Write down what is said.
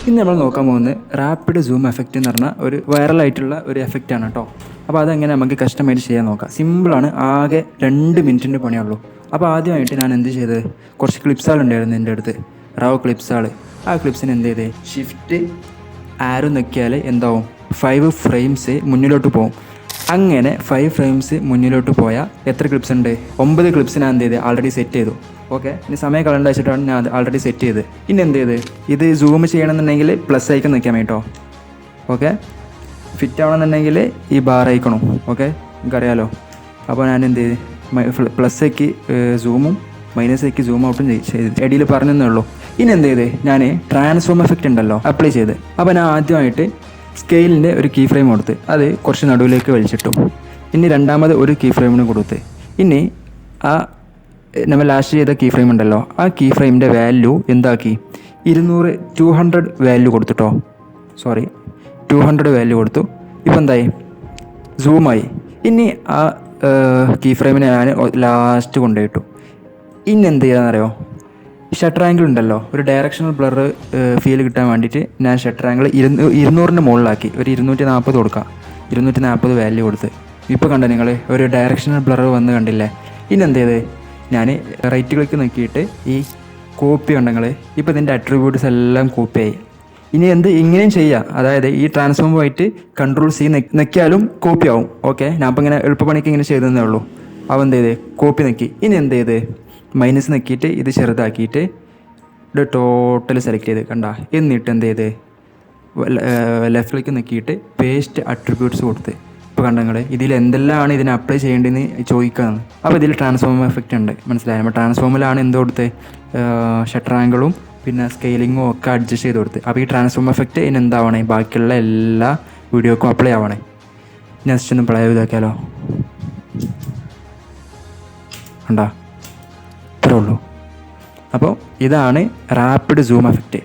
ഇന്ന് നമ്മൾ നോക്കാൻ പോകുന്നത് റാപ്പിഡ് സൂം എഫക്റ്റ് എന്ന് പറഞ്ഞാൽ ഒരു വൈറലായിട്ടുള്ള ഒരു എഫക്റ്റാണ് കേട്ടോ. അപ്പോൾ അതെങ്ങനെ നമുക്ക് കസ്റ്റമൈസ് ചെയ്യാൻ നോക്കാം. സിമ്പിളാണ്, ആകെ 2 മിനിറ്റിൻ്റെ പണിയുള്ളൂ. അപ്പോൾ ആദ്യമായിട്ട് ഞാൻ എന്ത് ചെയ്തത്, കുറച്ച് ക്ലിപ്സുകളുണ്ടായിരുന്നു എൻ്റെ അടുത്ത്, റോ ക്ലിപ്സുകൾ. ആ ക്ലിപ്സിന് എന്ത് ചെയ്തത്, ഷിഫ്റ്റ് ആരോ നോക്കിയാൽ എന്താവും, 5 ഫ്രെയിംസ് മുന്നിലോട്ട് പോകും. അങ്ങനെ 5 ഫ്രെയിംസ് മുന്നിലോട്ട് പോയാൽ എത്ര ക്ലിപ്സ് ഉണ്ട്, 9 ക്ലിപ്സ് ഞാൻ എന്ത് ചെയ്ത് ആൾറെഡി സെറ്റ് ചെയ്തു. ഓക്കെ, ഇനി സമയം കളണ്ട വെച്ചിട്ടാണ് ഞാൻ അത് ആൾറെഡി സെറ്റ് ചെയ്ത്. ഇനി എന്ത് ചെയ്ത്, ഇത് സൂം ചെയ്യണമെന്നുണ്ടെങ്കിൽ പ്ലസ് ഐക്കൺ നിൽക്കാൻ കേട്ടോ. ഓക്കെ, ഫിറ്റ് ആവണമെന്നുണ്ടെങ്കിൽ ഈ ബാർ ഐക്കണും. ഓക്കെ, നിങ്ങൾക്കറിയാലോ. അപ്പോൾ ഞാൻ എന്ത് ചെയ്ത് പ്ലസ് ആക്കി സൂമും മൈനസ് ആക്കി സൂം ഔട്ടും ചെയ്ത് ഇടയിൽ പറഞ്ഞതേ ഉള്ളൂ. ഇനി എന്ത് ചെയ്ത് ഞാൻ ട്രാൻസ്ഫോം എഫക്റ്റ് ഉണ്ടല്ലോ അപ്ലൈ ചെയ്ത്. അപ്പോൾ ഞാൻ ആദ്യമായിട്ട് സ്കെയിലിൻ്റെ ഒരു കീ ഫ്രെയിം കൊടുത്ത് അത് കുറച്ച് നടുവിലേക്ക് വലിച്ചിട്ടു. ഇനി രണ്ടാമത് ഒരു കീ ഫ്രെയിമിന് കൊടുത്ത്. ഇനി ആ നമ്മൾ ലാസ്റ്റ് ചെയ്ത കീ ഫ്രെയിം ഉണ്ടല്ലോ, ആ കീ ഫ്രെയിമിൻ്റെ വാല്യൂ എന്താക്കി, 200 വാല്യൂ കൊടുത്തിട്ടോ. 200 വാല്യൂ കൊടുത്തു. ഇപ്പോൾ എന്തായി, സൂമായി. ഇനി ആ കീ ഫ്രെയിമിനെ ഞാൻ ലാസ്റ്റ് കൊണ്ടുപോയിട്ടു. ഇനി എന്ത് ചെയ്യാന്നറിയോ, ഷട്ടർ ആംഗിൾ ഉണ്ടല്ലോ, ഒരു ഡയറക്ഷണൽ ബ്ലർ ഫീൽ കിട്ടാൻ വേണ്ടിയിട്ട് ഞാൻ ഷട്ടർ ആംഗിൾ 200 മുകളിലാക്കി. ഒരു 240 കൊടുക്കാം. 240 വാല്യൂ കൊടുത്ത്. ഇപ്പോൾ കണ്ടോ നിങ്ങൾ, ഒരു ഡയറക്ഷണൽ ബ്ലർ വന്ന് കണ്ടില്ലേ. ഇനി എന്ത് ചെയ്ത്, ഞാൻ റൈറ്റ് ക്ലിക്ക് നോക്കിയിട്ട് ഈ കോപ്പി ഉണ്ടെങ്കിൽ ഇപ്പോൾ ഇതിൻ്റെ അട്രിബ്യൂട്ട്സ് എല്ലാം കോപ്പിയായി. ഇനി ഇങ്ങനെയും ചെയ്യാം, അതായത് ഈ ട്രാൻസ്ഫോമുമായിട്ട് Ctrl+C നെക്കിയാലും കോപ്പി ആവും. ഓക്കെ, ഞാൻ അപ്പോൾ ഇങ്ങനെ എളുപ്പപ്പണിക്ക് ഇങ്ങനെ ചെയ്തതേ ഉള്ളൂ. അവ എന്ത് ചെയ്ത് കോപ്പി നെക്കി. ഇനി എന്ത് ചെയ്ത് മൈനസ് നെക്കിയിട്ട് ഇത് ചെറുതാക്കിയിട്ട് ഇത് ടോട്ടൽ സെലക്ട് ചെയ്ത് കണ്ട. എന്നിട്ട് എന്ത് ചെയ്ത് ലെഫ്റ്റ് ക്ലിക്ക് നെക്കിയിട്ട് പേസ്റ്റ് അട്രിബ്യൂട്ട്സ് കൊടുത്ത്. ഇപ്പോൾ കണ്ട നിങ്ങൾ, ഇതിൽ എന്തെല്ലാമാണ് ഇതിനെ അപ്ലൈ ചെയ്യേണ്ടതെന്ന് ചോദിക്കുകയാണ്. അപ്പോൾ ഇതിൽ ട്രാൻസ്ഫോം എഫക്റ്റ് ഉണ്ട്, മനസ്സിലായി. നമ്മൾ ട്രാൻസ്ഫോമിലാണ് എന്ത് കൊടുത്ത്, ഷട്ടർ ആംഗിളും പിന്നെ സ്കെയിലിങ്ങും ഒക്കെ അഡ്ജസ്റ്റ് ചെയ്ത് കൊടുത്ത്. അപ്പോൾ ഈ ട്രാൻസ്ഫോം എഫക്റ്റ് ഇനി എന്താവണേ, ബാക്കിയുള്ള എല്ലാ വീഡിയോക്കും അപ്ലൈ ആവണേ. ജസ്റ്റ് ഒന്ന് പ്ലേ ചെയ്താക്കിയാലോ. കണ്ടാ, ഇത്രേ ഉള്ളൂ. അപ്പോൾ ഇതാണ് റാപ്പിഡ് സൂം എഫക്റ്റ്.